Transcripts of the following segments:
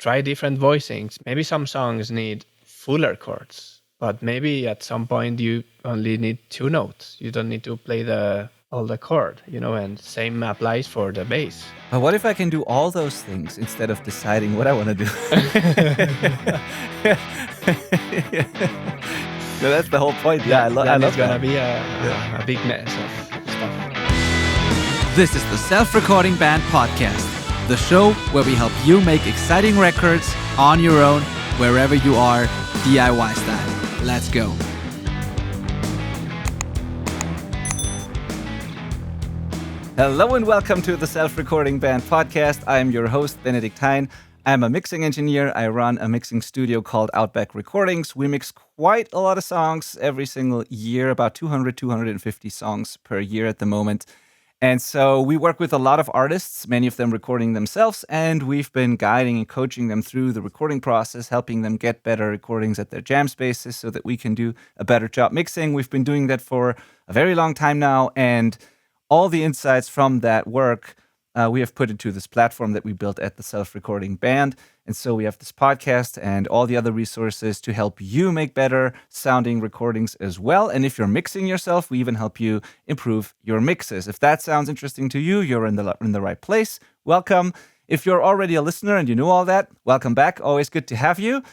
try different voicings. Maybe some songs need fuller chords, but maybe at some point you only need two notes. You don't need to play all the chord, and same applies for the bass. But what if I can do all those things instead of deciding what I want to do? So that's the whole point. Yeah, I love it's that. gonna be a big mess of stuff. This is the Self-Recording Band Podcast, the show where we help you make exciting records on your own, wherever you are, DIY style. Let's go. Hello and welcome to the Self-Recording Band Podcast. I am your host, Benedikt Hein. I'm a mixing engineer. I run a mixing studio called Outback Recordings. We mix quite a lot of songs every single year, about 200, 250 songs per year at the moment. And so we work with a lot of artists, many of them recording themselves, and we've been guiding and coaching them through the recording process, helping them get better recordings at their jam spaces so that we can do a better job mixing. We've been doing that for a very long time now, and all the insights from that work we have put into this platform that we built at the Self-Recording Band. And so we have this podcast and all the other resources to help you make better sounding recordings as well. And if you're mixing yourself, we even help you improve your mixes. If that sounds interesting to you, you're in the right place. Welcome. If you're already a listener and you know all that, welcome back. Always good to have you.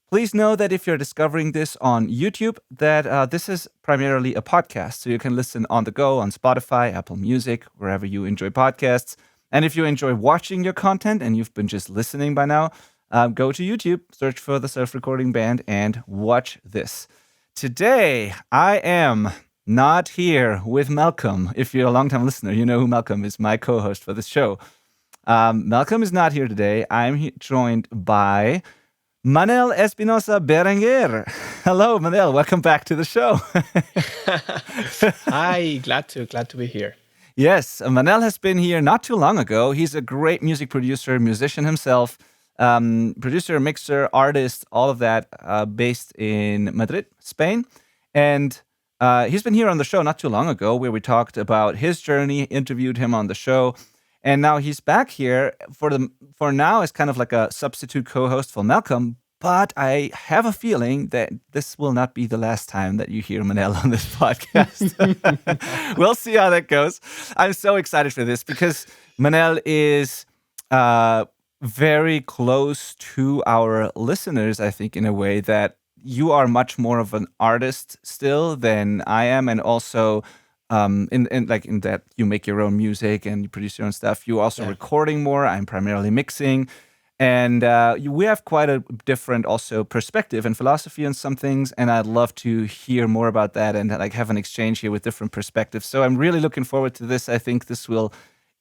Please know that if you're discovering this on YouTube, that this is primarily a podcast. So you can listen on the go on Spotify, Apple Music, wherever you enjoy podcasts. And if you enjoy watching your content and you've been just listening by now, go to YouTube, search for the Self-Recording Band, and watch this. Today, I am not here with Malcolm. If you're a longtime listener, you know who Malcolm is, my co-host for this show. Malcolm is not here today. I'm joined by Manel Espinosa Berenguer. Hello, Manel. Welcome back to the show. Hi, glad to be here. Yes, Manel has been here not too long ago. He's a great music producer, musician himself, producer, mixer, artist, all of that, based in Madrid, Spain. And he's been here on the show not too long ago where we talked about his journey, interviewed him on the show. And now he's back here for now as kind of like a substitute co-host for Malcolm. But I have a feeling that this will not be the last time that you hear Manel on this podcast. We'll see how that goes. I'm so excited for this because Manel is very close to our listeners, I think, in a way that you are much more of an artist still than I am. And also in that you make your own music and you produce your own stuff. You're also recording more. I'm primarily mixing. And we have quite a different also perspective and philosophy on some things, and I'd love to hear more about that and like have an exchange here with different perspectives. So I'm really looking forward to this. I think this will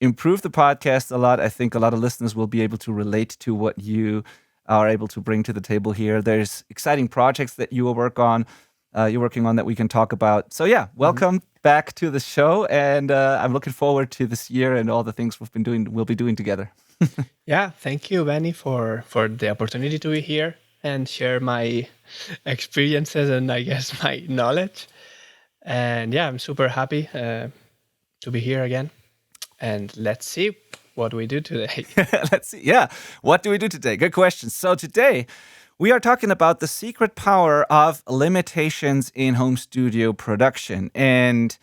improve the podcast a lot. I think a lot of listeners will be able to relate to what you are able to bring to the table here. There's exciting projects that you're working on that we can talk about. So yeah, welcome back to the show, and I'm looking forward to this year and all the things we'll be doing together. Yeah, thank you, Benny, for the opportunity to be here and share my experiences and I guess my knowledge. And yeah, I'm super happy to be here again. And let's see what we do today. Let's see. Yeah, what do we do today? Good question. So today we are talking about the secret power of limitations in home studio production. And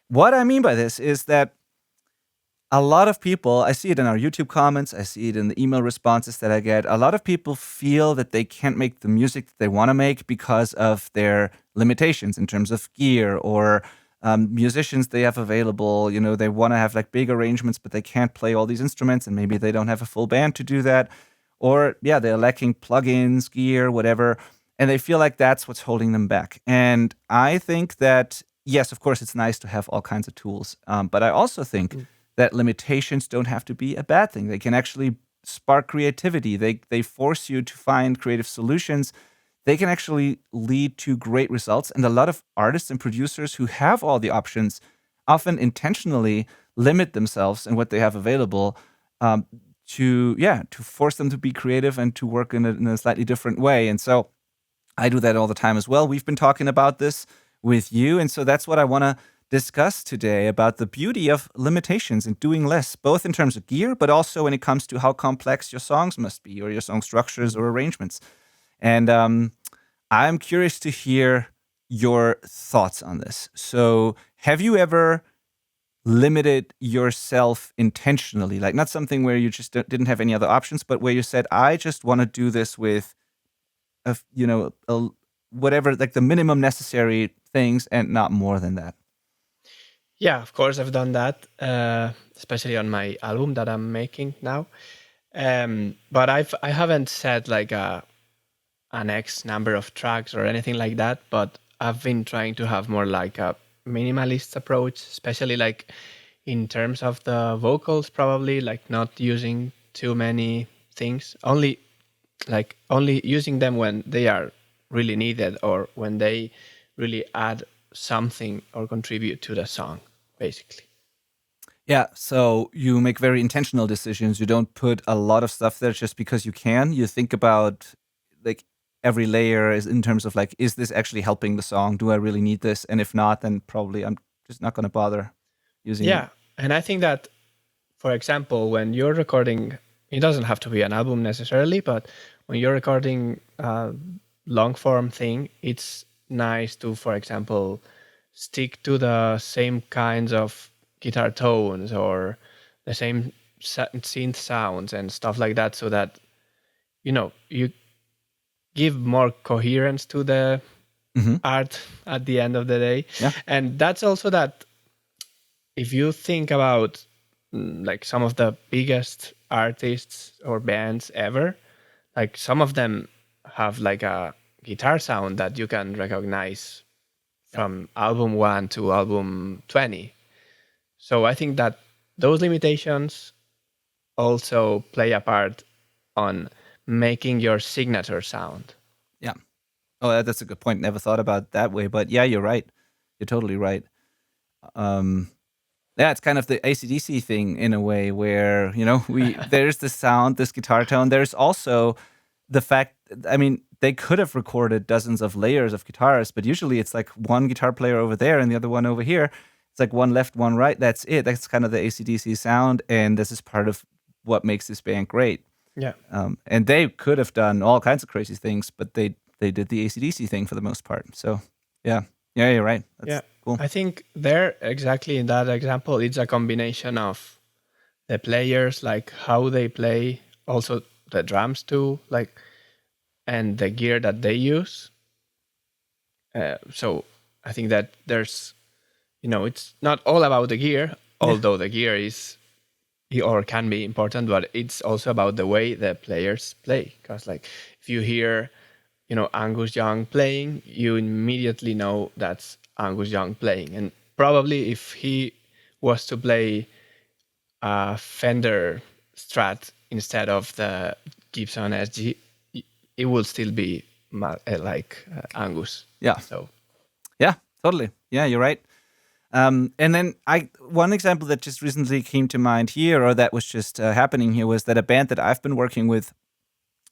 what I mean by this is that a lot of people, I see it in our YouTube comments, I see it in the email responses that I get, a lot of people feel that they can't make the music that they want to make because of their limitations in terms of gear or musicians they have available. You know, they want to have like big arrangements, but they can't play all these instruments and maybe they don't have a full band to do that. Or, yeah, they're lacking plugins, gear, whatever, and they feel like that's what's holding them back. And I think that, yes, of course, it's nice to have all kinds of tools, but I also think that limitations don't have to be a bad thing. They can actually spark creativity. They force you to find creative solutions. They can actually lead to great results. And a lot of artists and producers who have all the options often intentionally limit themselves and what they have available to force them to be creative and to work in a slightly different way. And so I do that all the time as well. We've been talking about this with you. And so that's what I want to discuss today about the beauty of limitations and doing less, both in terms of gear, but also when it comes to how complex your songs must be, or your song structures or arrangements. And I'm curious to hear your thoughts on this. So, have you ever limited yourself intentionally? Like, not something where you just didn't have any other options, but where you said, I just want to do this with, whatever, like the minimum necessary things and not more than that. Yeah, of course, I've done that, especially on my album that I'm making now. But I haven't set like an X number of tracks or anything like that. But I've been trying to have more like a minimalist approach, especially like in terms of the vocals, probably like not using too many things. Only using them when they are really needed or when they really add something or contribute to the song, basically. Yeah, so you make very intentional decisions. You don't put a lot of stuff there just because you can. You think about like every layer is in terms of like, is this actually helping the song? Do I really need this? And if not, then probably I'm just not going to bother using it. Yeah, and I think that, for example, when you're recording, it doesn't have to be an album necessarily, but when you're recording a long form thing, it's nice to, for example, stick to the same kinds of guitar tones or the same synth sounds and stuff like that, so that you give more coherence to the Mhm. art at the end of the day. Yeah. And that's also that if you think about like some of the biggest artists or bands ever, like some of them have like a guitar sound that you can recognize from album 1 to album 20. So I think that those limitations also play a part on making your signature sound. Yeah. Oh, that's a good point. Never thought about it that way. But yeah, you're right. You're totally right. Yeah, it's kind of the AC/DC thing in a way where, there's the sound, this guitar tone. There's also the fact, I mean, they could have recorded dozens of layers of guitars, but usually it's like one guitar player over there and the other one over here. It's like one left, one right. That's it. That's kind of the AC/DC sound. And this is part of what makes this band great. Yeah. And they could have done all kinds of crazy things, but they did the AC/DC thing for the most part. So, yeah. Yeah, you're right. That's cool. I think there, exactly in that example, it's a combination of the players, like how they play, also the drums too, like, and the gear that they use. So I think that there's, it's not all about the gear, although the gear is or can be important, but it's also about the way the players play. Because like if you hear, Angus Young playing, you immediately know that's Angus Young playing. And probably if he was to play a Fender Strat instead of the Gibson SG, it would still be like Angus. Yeah. So yeah, totally. Yeah, you're right. And then one example that just recently came to mind here, or that was just happening here, was that a band that I've been working with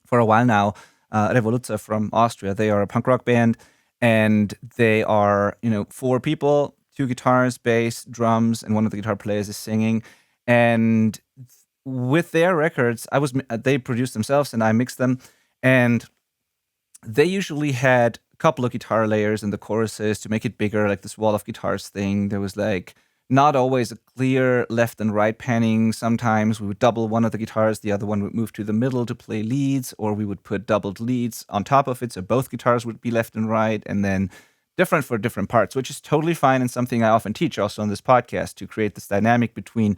for a while now, Revoluzer from Austria. They are a punk rock band, and they are 4 people, 2 guitars, bass, drums, and one of the guitar players is singing. And with their records, they produced themselves and I mixed them, and they usually had a couple of guitar layers in the choruses to make it bigger, like this wall of guitars thing. There was like not always a clear left and right panning. Sometimes we would double one of the guitars, the other one would move to the middle to play leads, or we would put doubled leads on top of it, so both guitars would be left and right, and then different for different parts, which is totally fine and something I often teach also on this podcast, to create this dynamic between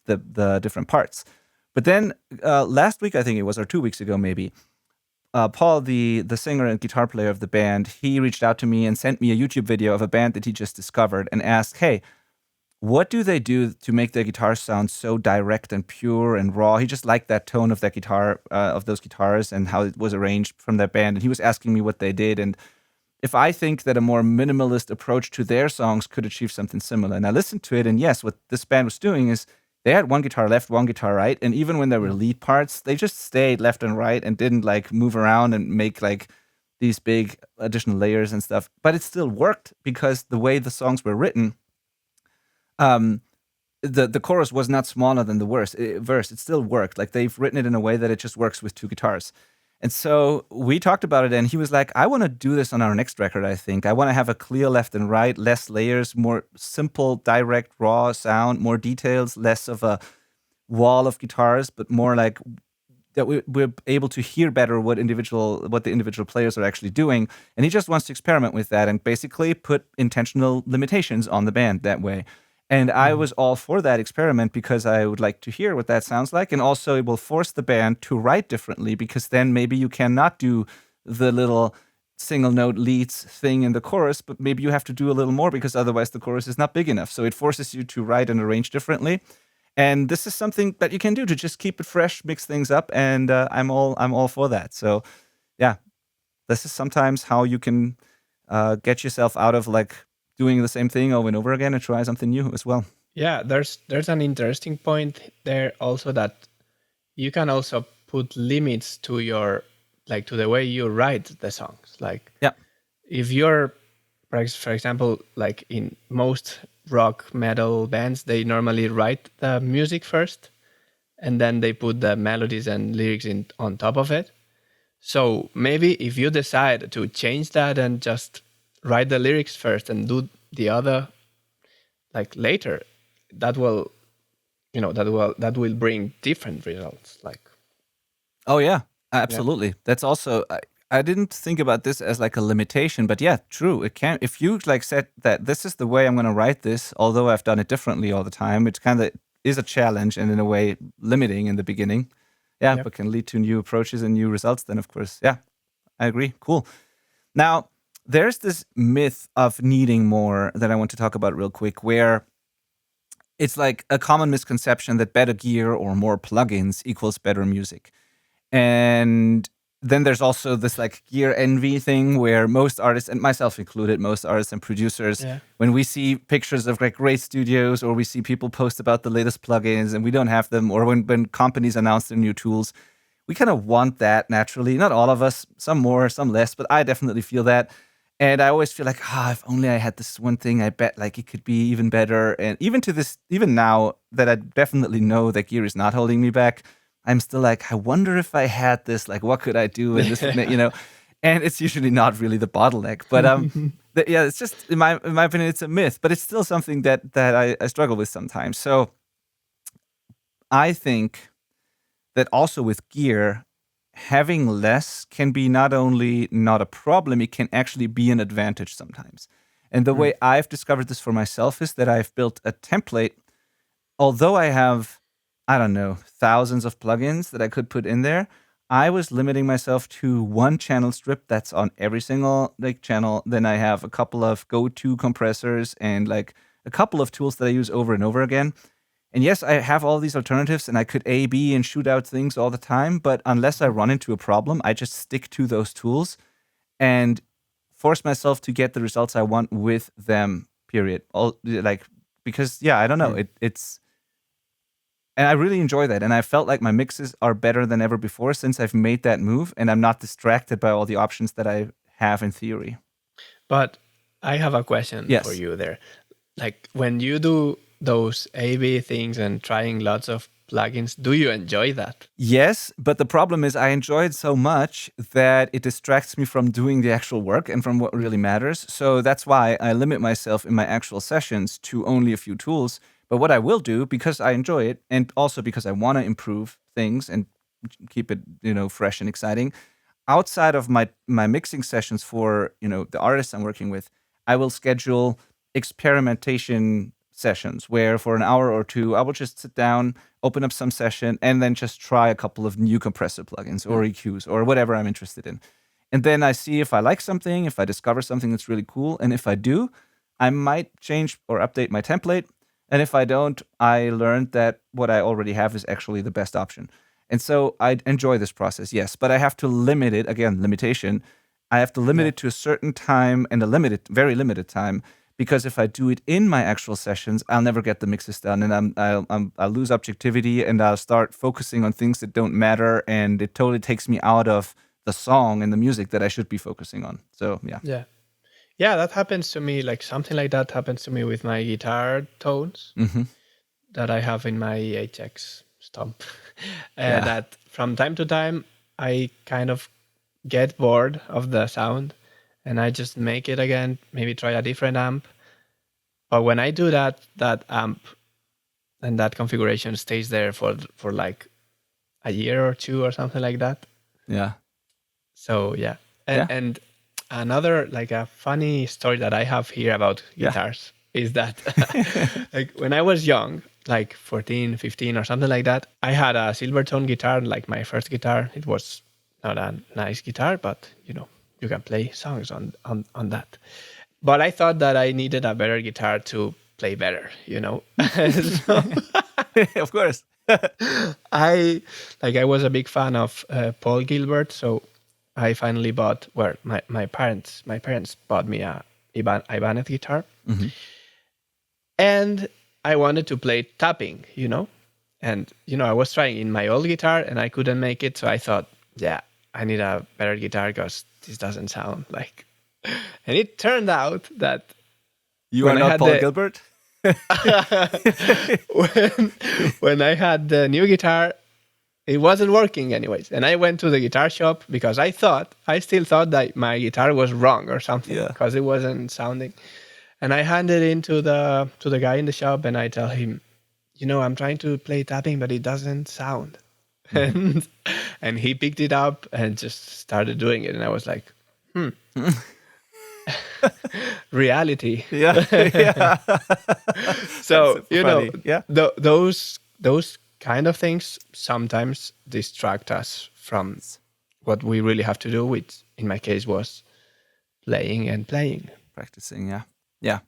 the different parts. But then last week, I think it was, or 2 weeks ago maybe, Paul, the singer and guitar player of the band, he reached out to me and sent me a YouTube video of a band that he just discovered and asked, hey, what do they do to make their guitar sound so direct and pure and raw? He just liked that tone of that guitar, of those guitars, and how it was arranged from that band. And he was asking me what they did, and if I think that a more minimalist approach to their songs could achieve something similar. And I listened to it, and yes, what this band was doing is they had one guitar left, one guitar right, and even when there were lead parts, they just stayed left and right and didn't like move around and make like these big additional layers and stuff. But it still worked because the way the songs were written, The chorus was not smaller than the verse. It still worked. Like they've written it in a way that it just works with two guitars. And so we talked about it, and he was like, I want to do this on our next record, I think. I want to have a clear left and right, less layers, more simple, direct, raw sound, more details, less of a wall of guitars, but more like that we're able to hear better what the individual players are actually doing. And he just wants to experiment with that and basically put intentional limitations on the band that way. And I was all for that experiment because I would like to hear what that sounds like. And also it will force the band to write differently, because then maybe you cannot do the little single note leads thing in the chorus, but maybe you have to do a little more because otherwise the chorus is not big enough. So it forces you to write and arrange differently. And this is something that you can do to just keep it fresh, mix things up, and I'm all for that. So, yeah, this is sometimes how you can get yourself out of like doing the same thing over and over again and try something new as well. Yeah, there's an interesting point there also, that you can also put limits to your, like, to the way you write the songs. Like, Yeah. if you're, for example, like in most rock metal bands, they normally write the music first and then they put the melodies and lyrics in on top of it. So maybe if you decide to change that and just write the lyrics first and do the other like later, that will, that will bring different results. Like, Oh yeah, absolutely. That's also I didn't think about this as like a limitation, but yeah, true. It can, if you like said that this is the way I'm going to write this, although I've done it differently all the time, it kind of is a challenge and in a way limiting in the beginning. Yeah, Yep. but can lead to new approaches and new results then, of course. Yeah, I agree. Cool. Now, there's this myth of needing more that I want to talk about real quick, where it's like a common misconception that better gear or more plugins equals better music. And then there's also this like gear envy thing where most artists, and myself included, most artists and producers, Yeah. when we see pictures of like great studios or we see people post about the latest plugins and we don't have them, or when companies announce their new tools, we kind of want that naturally. Not all of us, some more, some less, but I definitely feel that. And I always feel like, if only I had this one thing, I bet like it could be even better. And even now that I definitely know that gear is not holding me back, I'm still like, I wonder if I had this, like, what could I do? And this, and it's usually not really the bottleneck. But yeah, it's just in my opinion, it's a myth, but it's still something that I struggle with sometimes. So I think that also with gear, having less can be not only not a problem, it can actually be an advantage sometimes. And the way I've discovered this for myself is that I've built a template. Although I have, I don't know, thousands of plugins that I could put in there, I was limiting myself to one channel strip that's on every single like channel. Then I have a couple of go-to compressors and like a couple of tools that I use over and over again. And yes, I have all these alternatives and I could A, B and shoot out things all the time. But unless I run into a problem, I just stick to those tools and force myself to get the results I want with them, period. Because I don't know, it's, and I really enjoy that. And I felt like my mixes are better than ever before since I've made that move and I'm not distracted by all the options that I have in theory. But I have a question Yes. for you there. Like, when you do those A/B things and trying lots of plugins, do you enjoy that? Yes, but the problem is I enjoy it so much that it distracts me from doing the actual work and from what really matters. So that's why I limit myself in my actual sessions to only a few tools. But what I will do, because I enjoy it and also because I want to improve things and keep it, fresh and exciting, outside of my mixing sessions for, the artists I'm working with, I will schedule experimentation sessions where for an hour or two, I will just sit down, open up some session, and then just try a couple of new compressor plugins or EQs or whatever I'm interested in. And then I see if I like something, if I discover something that's really cool. And if I do, I might change or update my template. And if I don't, I learned that what I already have is actually the best option. And so I enjoy this process, yes, but I have to limit it, again, limitation. I have to limit it to a certain time and very limited time, because if I do it in my actual sessions, I'll never get the mixes done, and I'll lose objectivity, and I'll start focusing on things that don't matter, and it totally takes me out of the song and the music that I should be focusing on. So yeah. Yeah, that happens to me. Like something like that happens to me with my guitar tones Mm-hmm. that I have in my HX stomp. Yeah. That from time to time I kind of get bored of the sound and I just make it again, maybe try a different amp. But when I do that, that amp and that configuration stays there for like a year or two or something like that. Yeah. So yeah. Yeah. And another like a funny story that I have here about Yeah. guitars is that like when I was young, like 14, 15 or something like that, I had a Silvertone guitar, like my first guitar. It was not a nice guitar, but you can play songs on that. But I thought that I needed a better guitar to play better. So Of course. I was a big fan of Paul Gilbert, so I finally bought. Well, my parents bought me a Ibanez guitar, Mm-hmm. and I wanted to play tapping. And I was trying in my old guitar, and I couldn't make it. So I thought, yeah, I need a better guitar because this doesn't sound like. And it turned out that You are when I not had Paul the Gilbert. when when I had the new guitar, it wasn't working anyways. And I went to the guitar shop because I still thought that my guitar was wrong or something Yeah. because it wasn't sounding. And I handed it to the guy in the shop and I tell him, I'm trying to play tapping, but it doesn't sound. And and he picked it up and just started doing it. And I was like, reality. Yeah. Yeah. So That's funny. Yeah. those kind of things sometimes distract us from what we really have to do, which in my case was playing and playing. Practicing. Yeah. Yeah.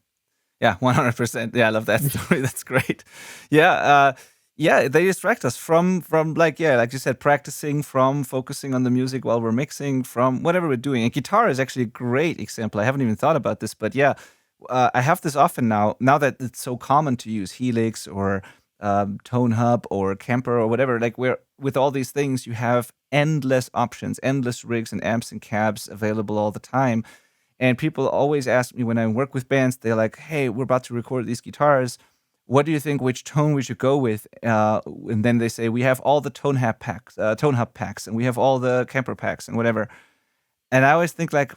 Yeah. 100%. Yeah. I love that story. That's great. Yeah. Yeah. They distract us from like, yeah, like you said, practicing, from focusing on the music while we're mixing, from whatever we're doing. And guitar is actually a great example. I haven't even thought about this, but yeah, I have this often now that it's so common to use Helix or Tone Hub or Kemper or whatever. Like, where with all these things, you have endless options, endless rigs and amps and cabs available all the time. And people always ask me when I work with bands, they're like, "Hey, we're about to record these guitars. What do you think? Which tone we should go with?" And then they say, "We have all the Tone Hub packs, and we have all the Kemper packs, and whatever." And I always think, like,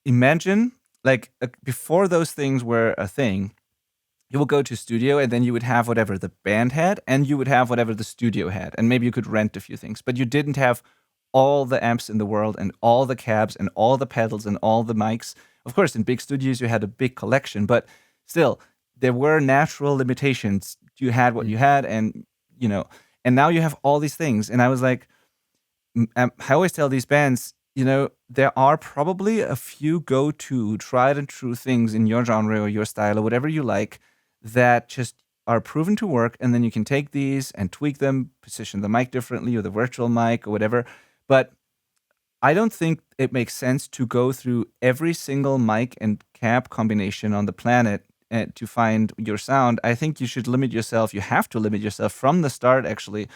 imagine, like, before those things were a thing, you will go to a studio and then you would have whatever the band had and you would have whatever the studio had. And maybe you could rent a few things, but you didn't have all the amps in the world and all the cabs and all the pedals and all the mics. Of course, in big studios, you had a big collection, but still, there were natural limitations. You had what you had, and now you have all these things. And I was like, I always tell these bands, there are probably a few go-to tried and true things in your genre or your style or whatever you like that just are proven to work. And then you can take these and tweak them, position the mic differently or the virtual mic or whatever. But I don't think it makes sense to go through every single mic and cab combination on the planet to find your sound. I think you should limit yourself. You have to limit yourself from the start, actually,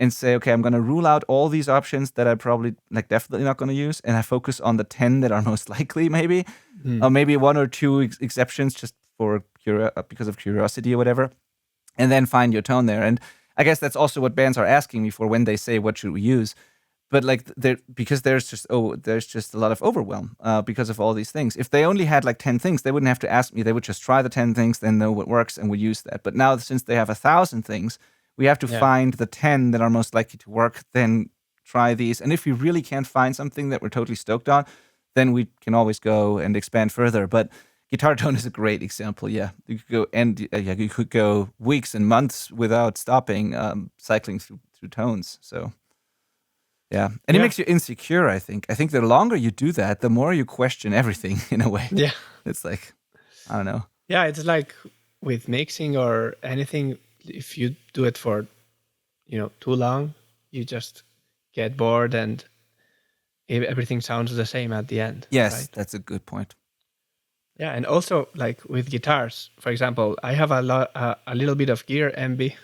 and say, okay, I'm going to rule out all these options that I probably definitely not going to use, and I focus on the 10 that are most likely, maybe, or maybe one or two exceptions just for because of curiosity or whatever, and then find your tone there. And I guess that's also what bands are asking me for when they say, what should we use? But because there's just a lot of overwhelm because of all these things. If they only had like 10 things, they wouldn't have to ask me. They would just try the 10 things, then know what works, and would use that. But now, since they have 1,000 things, we have to find the 10 that are most likely to work, then try these. And if we really can't find something that we're totally stoked on, then we can always go and expand further. But guitar tone is a great example. Yeah, you could go you could go weeks and months without stopping cycling through tones. So yeah, and it makes you insecure. I think the longer you do that, the more you question everything in a way. Yeah, it's like, I don't know. Yeah, it's like with mixing or anything. If you do it for too long, you just get bored and everything sounds the same at the end. Yes, right? That's a good point. Yeah, and also like with guitars, for example, I have a little bit of gear envy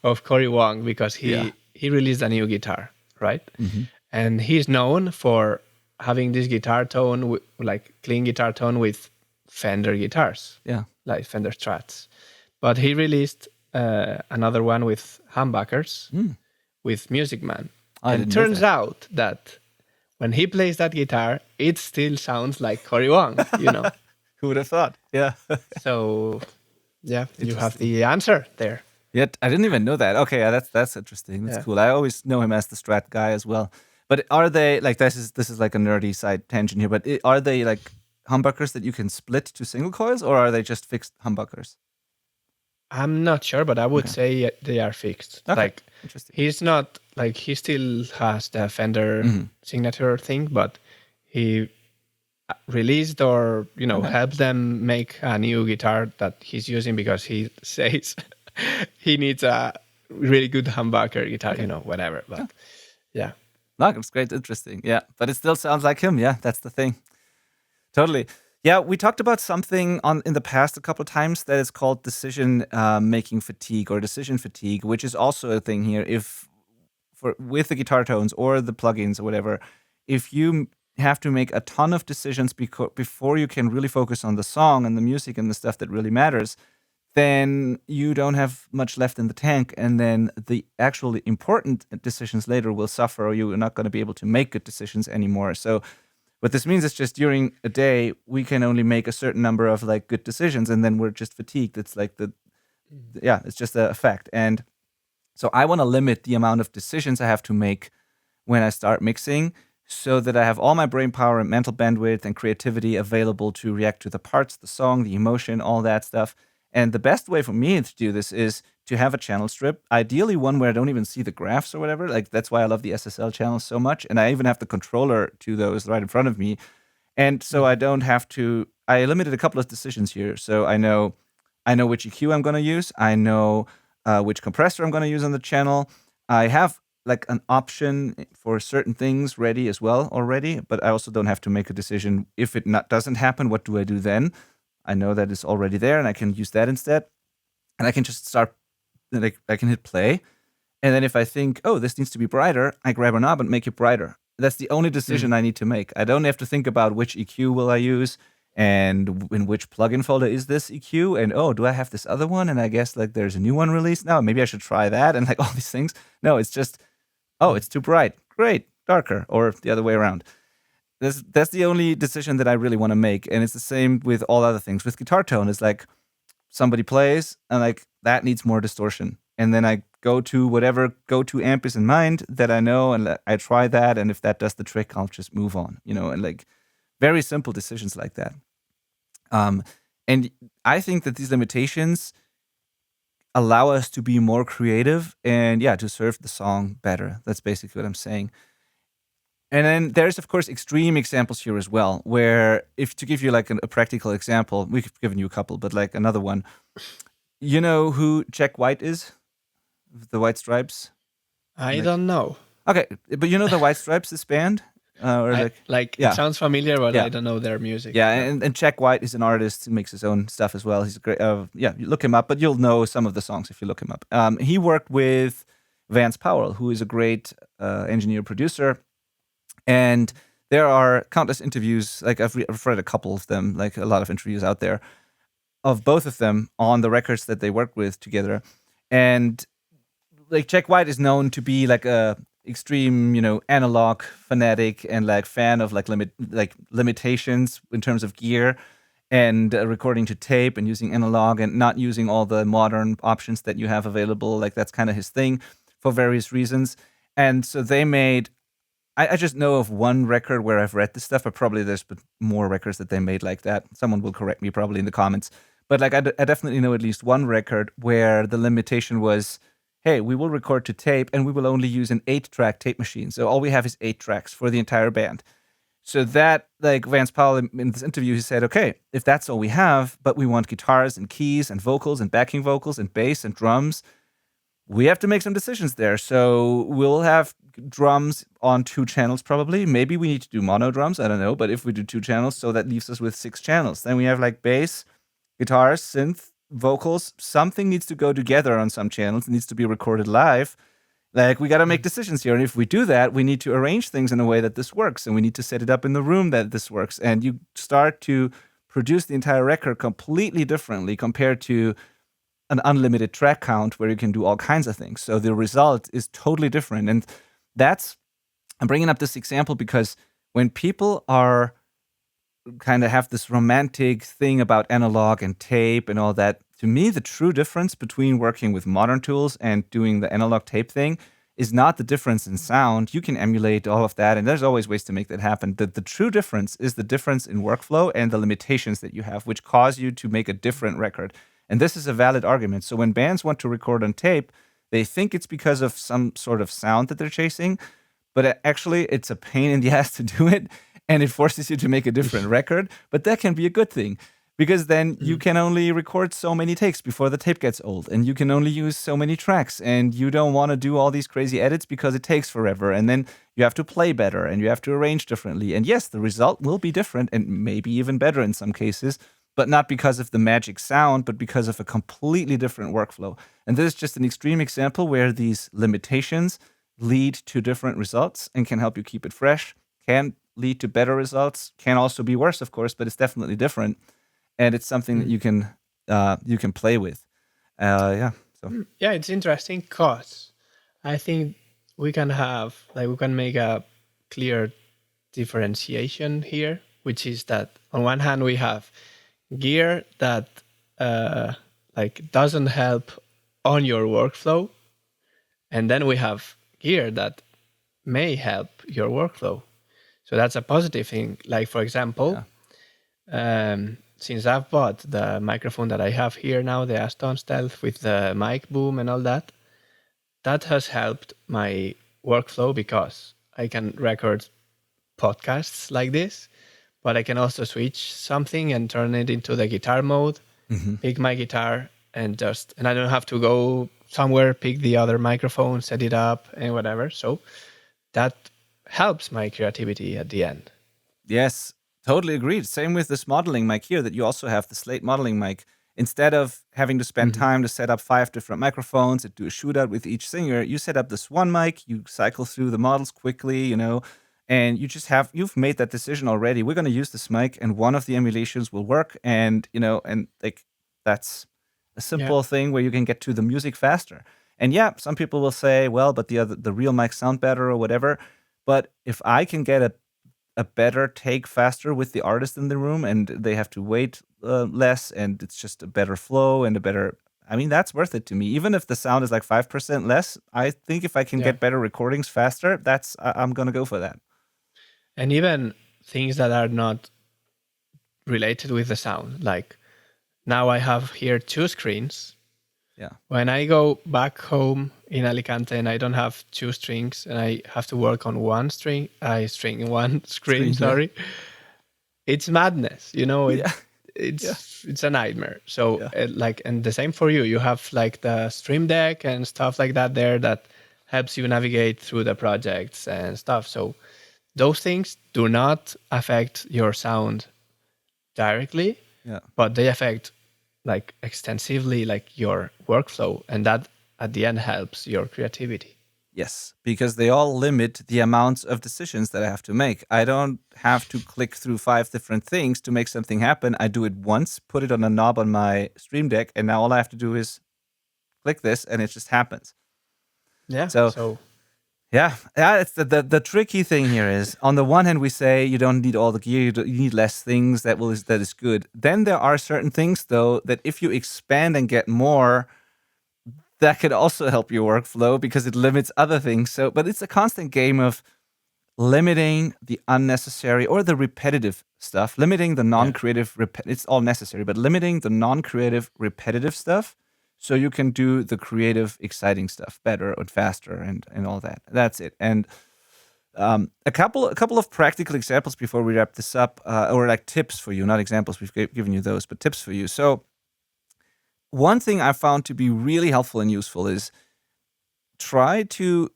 of Cory Wong because he released a new guitar, right? Mm-hmm. And he's known for having this guitar tone, like clean guitar tone with Fender guitars, Yeah. like Fender Strats. But he released another one with humbuckers, with Music Man. I And didn't know turns that. out that when he plays that guitar, it still sounds like Cory Wong, you know. Who would have thought? Yeah. So yeah, you have Interesting. the answer there. Yet I didn't even know that. Okay, yeah, that's interesting. That's Yeah. cool. I always know him as the Strat guy as well. But are they like this is like a nerdy side tangent here, but are they like humbuckers that you can split to single coils, or are they just fixed humbuckers? I'm not sure, but I would Okay. say they are fixed. Okay. Like Interesting. he's not like he still has the Fender signature thing, but he released or Okay. helped them make a new guitar that he's using because he says he needs a really good humbucker guitar, whatever. But yeah. No, it's great, interesting. Yeah, but it still sounds like him. Yeah, that's the thing. Totally. Yeah, we talked about something in the past a couple of times that is called decision making fatigue or decision fatigue, which is also a thing here. If with the guitar tones or the plugins or whatever, if you have to make a ton of decisions before you can really focus on the song and the music and the stuff that really matters, then you don't have much left in the tank, and then the actually important decisions later will suffer, or you're not going to be able to make good decisions anymore. So what this means is just during a day, we can only make a certain number of like good decisions, and then we're just fatigued. It's like it's just a fact. And so I want to limit the amount of decisions I have to make when I start mixing, so that I have all my brain power and mental bandwidth and creativity available to react to the parts, the song, the emotion, all that stuff. And the best way for me to do this is to have a channel strip, ideally one where I don't even see the graphs or whatever. Like that's why I love the SSL channels so much. And I even have the controller to those right in front of me. And so I don't have to, I limited a couple of decisions here. So I know which EQ I'm going to use. I know which compressor I'm going to use on the channel. I have like an option for certain things ready as well already, but I also don't have to make a decision. If it doesn't happen, what do I do then? I know that it's already there and I can use that instead. And I can just start, like I can hit play. And then if I think, oh, this needs to be brighter, I grab a knob and make it brighter. That's the only decision I need to make. I don't have to think about which EQ will I use and in which plugin folder is this EQ, and oh, do I have this other one? And I guess like there's a new one released now. Maybe I should try that, and like all these things. No, it's just, oh, it's too bright. Great, darker, or the other way around. That's the only decision that I really want to make, and it's the same with all other things. With guitar tone, it's like somebody plays, and like that needs more distortion, and then I go to whatever go-to amp is in mind that I know, and I try that, and if that does the trick, I'll just move on, and like very simple decisions like that. And I think that these limitations allow us to be more creative and to serve the song better. That's basically what I'm saying. And then there's, of course, extreme examples here as well, where if to give you like a practical example, we've given you a couple, but like another one, you know who Jack White is? The White Stripes? I don't know. Okay, but you know the White Stripes, this band? It sounds familiar, but Yeah. I don't know their music. Yeah, and Jack White is an artist who makes his own stuff as well. He's a great, you look him up, but you'll know some of the songs if you look him up. He worked with Vance Powell, who is a great engineer producer, and there are countless interviews. Like I've read a couple of them, like a lot of interviews out there of both of them on the records that they worked with together, and like Jack White is known to be like a extreme, analog fanatic and like fan of like limitations in terms of gear and recording to tape and using analog and not using all the modern options that you have available. Like that's kind of his thing for various reasons. And so they made, I just know of one record where I've read this stuff, but probably there's more records that they made like that. Someone will correct me probably in the comments. But like I definitely know at least one record where the limitation was, hey, we will record to tape and we will only use an 8-track tape machine. So all we have is 8 tracks for the entire band. So that, like Vance Powell in this interview, he said, okay, if that's all we have, but we want guitars and keys and vocals and backing vocals and bass and drums, we have to make some decisions there. So we'll have drums on 2 channels probably. Maybe we need to do mono drums, I don't know. But if we do 2 channels, so that leaves us with 6 channels. Then we have like bass, guitars, synth, vocals. Something needs to go together on some channels. It needs to be recorded live. Like, we got to make decisions here. And if we do that, we need to arrange things in a way that this works. And we need to set it up in the room that this works. And you start to produce the entire record completely differently compared to an unlimited track count where you can do all kinds of things. So the result is totally different. And that's, I'm bringing up this example because when people are kind of have this romantic thing about analog and tape and all that, to me, the true difference between working with modern tools and doing the analog tape thing is not the difference in sound. You can emulate all of that, and there's always ways to make that happen. The true difference is the difference in workflow and the limitations that you have, which cause you to make a different record. And this is a valid argument. So when bands want to record on tape, they think it's because of some sort of sound that they're chasing, but actually it's a pain in the ass to do it, and it forces you to make a different record. But that can be a good thing, because then you can only record so many takes before the tape gets old, and you can only use so many tracks, and you don't want to do all these crazy edits because it takes forever, and then you have to play better and you have to arrange differently. And yes, the result will be different and maybe even better in some cases, but not because of the magic sound, but because of a completely different workflow. And this is just an extreme example where these limitations lead to different results and can help you keep it fresh, can lead to better results, can also be worse, of course, but it's definitely different. And it's something that you can play with. Yeah. So Yeah, it's interesting because I think we can make a clear differentiation here, which is that on one hand we have gear that doesn't help on your workflow, and then we have gear that may help your workflow. So that's a positive thing. Like, for example, since I've bought the microphone that I have here now, the Aston Stealth with the mic boom and all that, that has helped my workflow because I can record podcasts like this, but I can also switch something and turn it into the guitar mode, pick my guitar, and I don't have to go somewhere, pick the other microphone, set it up, and whatever. So that helps my creativity at the end. yes, totally agreed. Same with this modeling mic here that you also have, the Slate modeling mic. Instead of having to spend time to set up 5 different microphones and do a shootout with each singer, you set up this one mic, you cycle through the models quickly, and you've made that decision already. We're going to use this mic and one of the emulations will work. And, that's a simple thing where you can get to the music faster. And yeah, some people will say, well, but the real mics sound better or whatever. But if I can get a better take faster with the artist in the room and they have to wait less and it's just a better flow and that's worth it to me. Even if the sound is like 5% less, I think if I can get better recordings faster, I'm going to go for that. And even things that are not related with the sound, like now I have here 2 screens. Yeah. When I go back home in Alicante and I don't have 2 strings and I have to work on one screen, sorry. It's madness, it's a nightmare. So and the same for you. You have like the Stream Deck and stuff like that there that helps you navigate through the projects and stuff. So those things do not affect your sound directly, but they affect like extensively like your workflow, and that at the end helps your creativity. Yes, because they all limit the amounts of decisions that I have to make. I don't have to click through 5 different things to make something happen. I do it once, put it on a knob on my Stream Deck, and now all I have to do is click this and it just happens. Yeah. Yeah, it's the tricky thing here is, on the one hand, we say you don't need all the gear, you need less things, that is good. Then there are certain things, though, that if you expand and get more, that could also help your workflow because it limits other things. So, but it's a constant game of limiting the unnecessary or the repetitive stuff, limiting the non-creative, it's all necessary, but limiting the non-creative repetitive stuff so you can do the creative, exciting stuff better and faster and all that. That's it. And a couple of practical examples before we wrap this up, or like tips for you, not examples, we've given you those, but tips for you. So one thing I found to be really helpful and useful is try to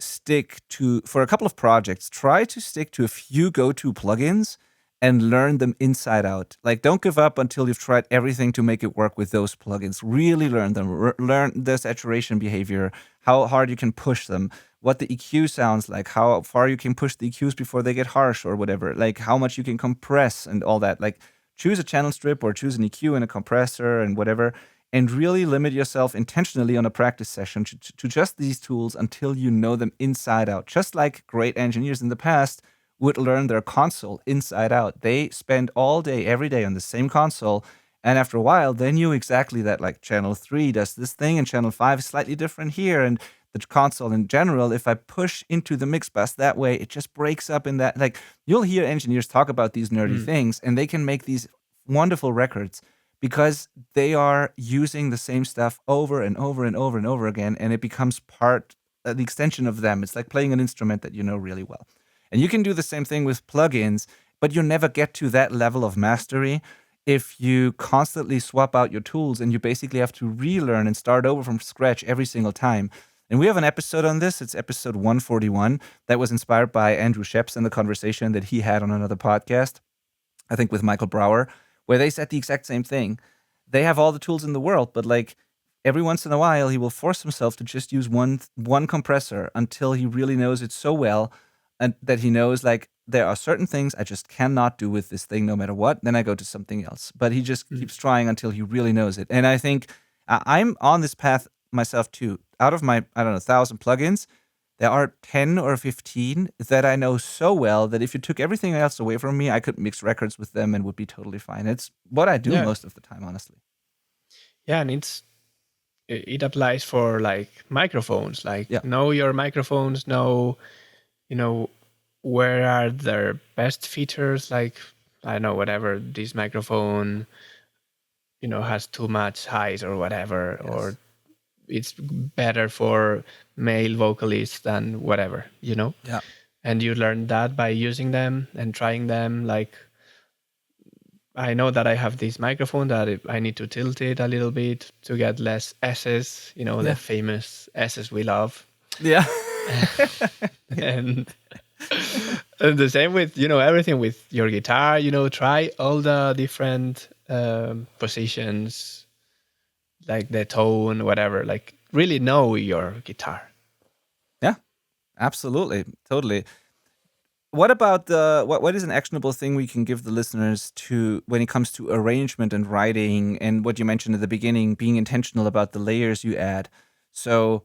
stick to, for a couple of projects, try to stick to a few go-to plugins and learn them inside out. Like, don't give up until you've tried everything to make it work with those plugins. Really learn them. Learn the saturation behavior, how hard you can push them, what the EQ sounds like, how far you can push the EQs before they get harsh or whatever, like how much you can compress and all that. Like, choose a channel strip or choose an EQ and a compressor and whatever, and really limit yourself intentionally on a practice session to just these tools until you know them inside out. Just like great engineers in the past would learn their console inside out. They spend all day, every day on the same console. And after a while, they knew exactly that, like, channel 3 does this thing and channel 5 is slightly different here. And the console in general, if I push into the mix bus that way, it just breaks up in that. Like, you'll hear engineers talk about these nerdy things, and they can make these wonderful records because they are using the same stuff over and over and over and over again, and it becomes part, the extension of them. It's like playing an instrument that you know really well. And you can do the same thing with plugins, but you'll never get to that level of mastery if you constantly swap out your tools and you basically have to relearn and start over from scratch every single time. And we have an episode on this. It's episode 141 that was inspired by Andrew Sheps and the conversation that he had on another podcast, I think with Michael Brower, where they said the exact same thing. They have all the tools in the world, but like every once in a while, he will force himself to just use one compressor until he really knows it so well, and that he knows, like, there are certain things I just cannot do with this thing no matter what. Then I go to something else. But he just keeps trying until he really knows it. And I think I'm on this path myself too. Out of my, I don't know, 1,000 plugins, there are 10 or 15 that I know so well that if you took everything else away from me, I could mix records with them and would be totally fine. It's what I do most of the time, honestly. Yeah, and it applies for like microphones. Like, know your microphones, know, where are their best features. Like, I don't know, whatever, this microphone, has too much highs or whatever, or it's better for male vocalists than whatever, Yeah. And you learn that by using them and trying them. Like, I know that I have this microphone that I need to tilt it a little bit to get less S's, the famous S's we love. Yeah. and the same with, everything with your guitar, try all the different positions, like the tone, whatever, like really know your guitar. Yeah, absolutely. Totally. What about what is an actionable thing we can give the listeners to when it comes to arrangement and writing, and what you mentioned at the beginning, being intentional about the layers you add? So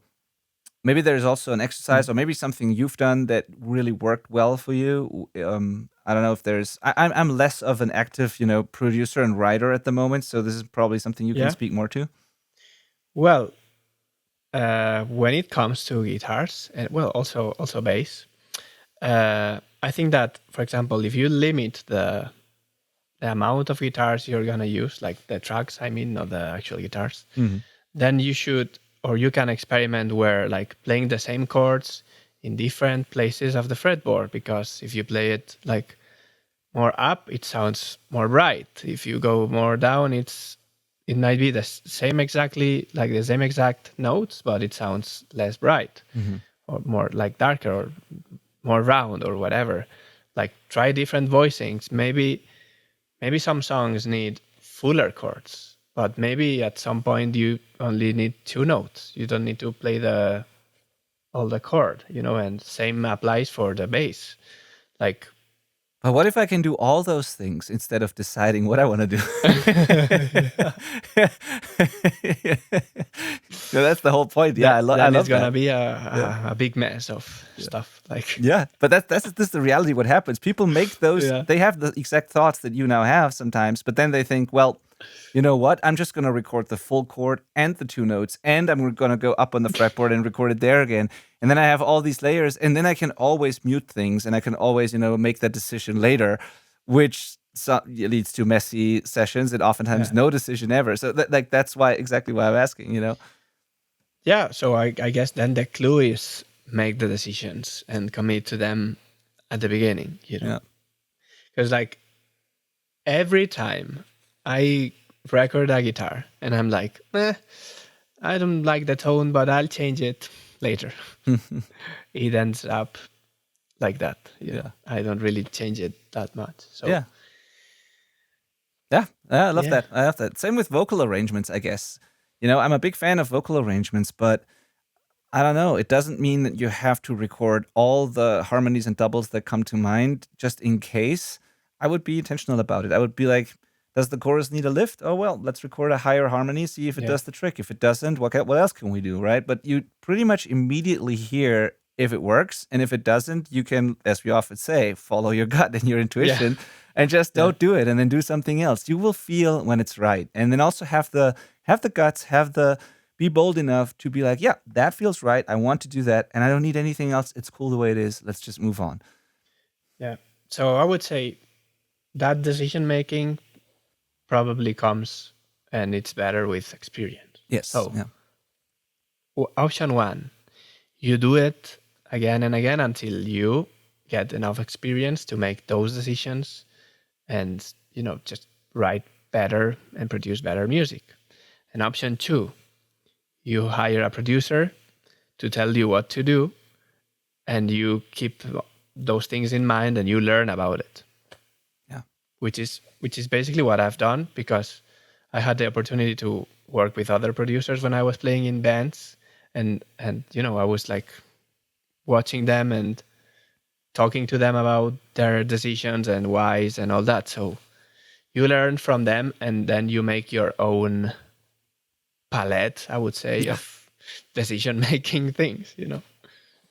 maybe there's also an exercise or maybe something you've done that really worked well for you. I don't know if there's, I'm less of an active, producer and writer at the moment. So this is probably something you can speak more to. Well, when it comes to guitars and also bass, I think that, for example, if you limit the amount of guitars you're gonna use, like the tracks, I mean, not the actual guitars, then you should, or you can experiment where, like, playing the same chords in different places of the fretboard, because if you play it like more up, it sounds more bright. If you go more down, it might be the same exact notes, but it sounds less bright, or more like darker or more round or whatever. Like, try different voicings. Maybe some songs need fuller chords, but maybe at some point you only need 2 notes. You don't need to play all the chord, and same applies for the bass. Like, but what if I can do all those things instead of deciding what I want to do? No, that's the whole point. Yeah, I love that. It's gonna be a big mess of stuff. Like, but that's the reality. What happens? People make those. They have the exact thoughts that you now have sometimes, but then they think, well, you know what? I'm just gonna record the full chord and the 2 notes, and I'm gonna go up on the fretboard and record it there again. And then I have all these layers, and then I can always mute things, and I can always, make that decision later, which leads to messy sessions and oftentimes no decision ever. So that's exactly why I'm asking, Yeah, so I guess then the clue is make the decisions and commit to them at the beginning, Because like every time I record a guitar and I'm like, I don't like the tone, but I'll change it later. It ends up like that. I don't really change it that much. So Yeah, I love Yeah. that. I love that. Same with vocal arrangements, I guess. I'm a big fan of vocal arrangements, but I don't know. It doesn't mean that you have to record all the harmonies and doubles that come to mind just in case. I would be intentional about it. I would be like, does the chorus need a lift? Oh, well, let's record a higher harmony, see if it Yeah. does the trick. If it doesn't, what else can we do, right? But you pretty much immediately hear if it works. And if it doesn't, you can, as we often say, follow your gut and your Yeah. intuition and just Yeah. don't do it and then do something else. You will feel when it's right. And then also have the guts, be bold enough to be like, yeah, that feels right. I want to do that, and I don't need anything else. It's cool the way it is. Let's just move on. Yeah. So I would say that decision making probably comes and it's better with experience. Yes. So Yeah. option one, you do it again and again until you get enough experience to make those decisions and, just write better and produce better music. And option two, you hire a producer to tell you what to do and you keep those things in mind and you learn about it. Yeah. Which is basically what I've done, because I had the opportunity to work with other producers when I was playing in bands, and I was like watching them and talking to them about their decisions and whys and all that. So you learn from them and then you make your own palette, I would say, Yeah. of decision making things.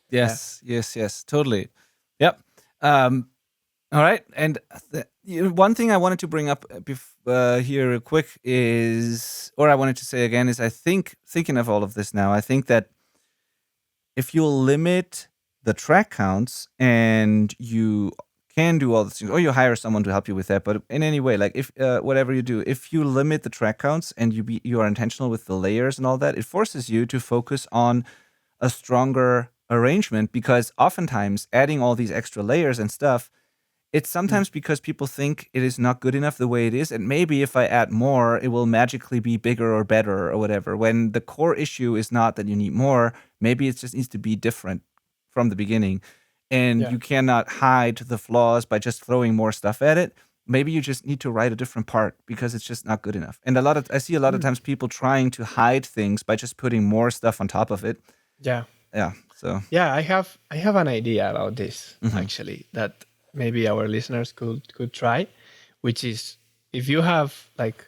Yes. Yes. Yes. Totally. Yep. All right. And one thing I wanted to bring up here real quick is, or I wanted to say again, is thinking of all of this now, I think that if you limit the track counts and you can do all these things, or you hire someone to help you with that, but in any way, like if whatever you do, if you limit the track counts and you are intentional with the layers and all that, it forces you to focus on a stronger arrangement, because oftentimes adding all these extra layers and stuff, it's sometimes because people think it is not good enough the way it is, and maybe if I add more, it will magically be bigger or better or whatever. When the core issue is not that you need more, maybe it just needs to be different from the beginning, and Yeah. you cannot hide the flaws by just throwing more stuff at it. Maybe you just need to write a different part because it's just not good enough. And I see a lot of times people trying to hide things by just putting more stuff on top of it. Yeah. Yeah. So. Yeah, I have an idea about this Mhm. actually that maybe our listeners could try, which is, if you have, like,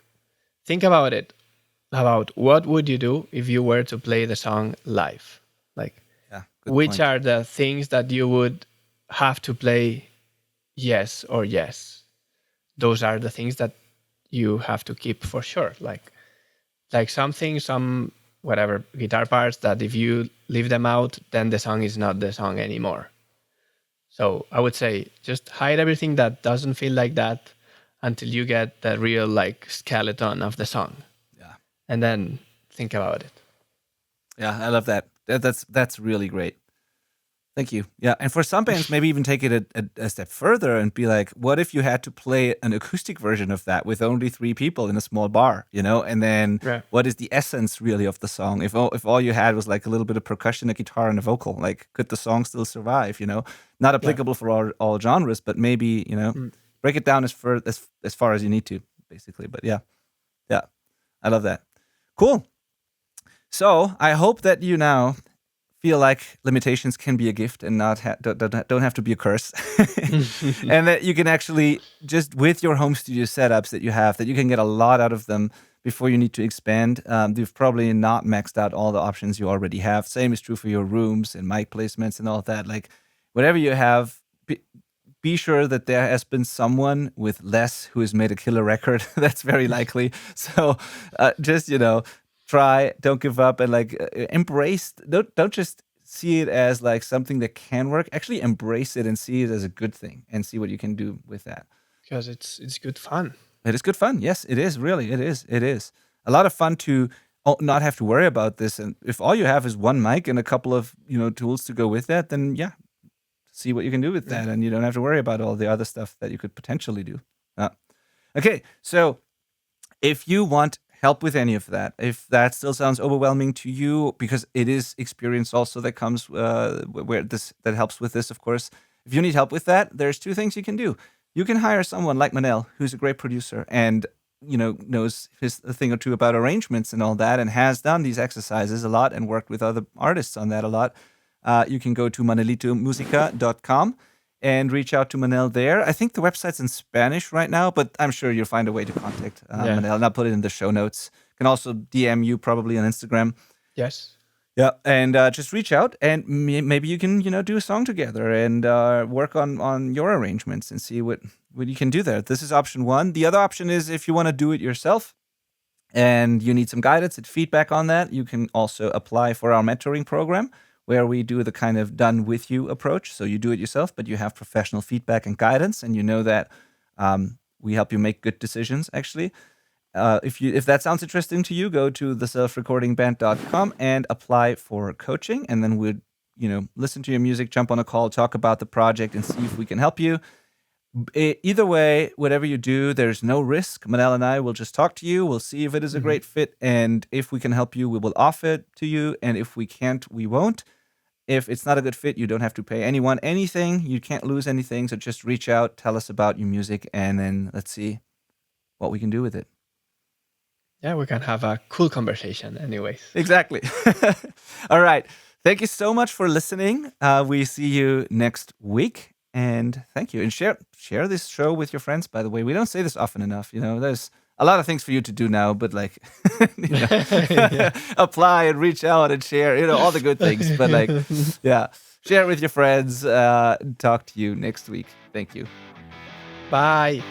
think about it, about what would you do if you were to play the song live? Like, Yeah. Good which point. are the things that you would have to play yes or yes? Those are the things that you have to keep for sure. Like some whatever guitar parts that if you leave them out, then the song is not the song anymore. So I would say just hide everything that doesn't feel like that until you get the real, like, skeleton of the song, Yeah. and then think about it. Yeah, I love that. That's really great. Thank you. Yeah, and for some bands, maybe even take it a step further and be like, what if you had to play an acoustic version of that with only 3 people in a small bar, And then Yeah. what is the essence really of the song? If all you had was like a little bit of percussion, a guitar, and a vocal, like could the song still survive? Not applicable for all genres, but maybe break it down as far as you need to, basically. But yeah, I love that. Cool. So I hope that you now feel like limitations can be a gift and not don't have to be a curse, and that you can actually just with your home studio setups that you can get a lot out of them before you need to expand. You've probably not maxed out all the options you already have. Same is true for your rooms and mic placements and all that. Like whatever you have, be sure that there has been someone with less who has made a killer record. That's very likely. So just try, don't give up, and like embrace. Don't just see it as like something that can work. Actually embrace it and see it as a good thing and see what you can do with that. Because it's good fun. It is good fun. Yes, it is. Really, it is. It is a lot of fun to not have to worry about this. And if all you have is one mic and a couple of tools to go with that, then yeah, see what you can do with that, and you don't have to worry about all the other stuff that you could potentially do. Okay, so if you want help with any of that, if that still sounds overwhelming to you, because it is experience also that comes that helps with this, of course. If you need help with that, there's 2 things you can do. You can hire someone like Manel, who's a great producer, and knows a thing or two about arrangements and all that, and has done these exercises a lot and worked with other artists on that a lot, you can go to manelitomusica.com and reach out to Manel there. I think the website's in Spanish right now, but I'm sure you'll find a way to contact Manel, and I'll put it in the show notes. Can also DM you probably on Instagram. Yes. Yeah, and just reach out, and maybe you can, do a song together and work on your arrangements and see what you can do there. This is option one. The other option is if you want to do it yourself and you need some guidance and feedback on that, you can also apply for our mentoring program, where we do the kind of done with you approach. So you do it yourself, but you have professional feedback and guidance, and you know that we help you make good decisions, actually. If that sounds interesting to you, go to theselfrecordingband.com and apply for coaching, and then we'd listen to your music, jump on a call, talk about the project, and see if we can help you. Either way, whatever you do, there's no risk. Manel and I will just talk to you. We'll see if it is a great fit, and if we can help you, we will offer it to you, and if we can't, we won't. If it's not a good fit, you don't have to pay anyone anything. You can't lose anything, so just reach out, tell us about your music, and then let's see what we can do with it. Yeah, we can have a cool conversation anyways. Exactly. All right. Thank you so much for listening. We see you next week. And thank you. And share this show with your friends, by the way. We don't say this often enough. There's a lot of things for you to do now, but apply and reach out and share, all the good things. But share it with your friends. Talk to you next week. Thank you. Bye.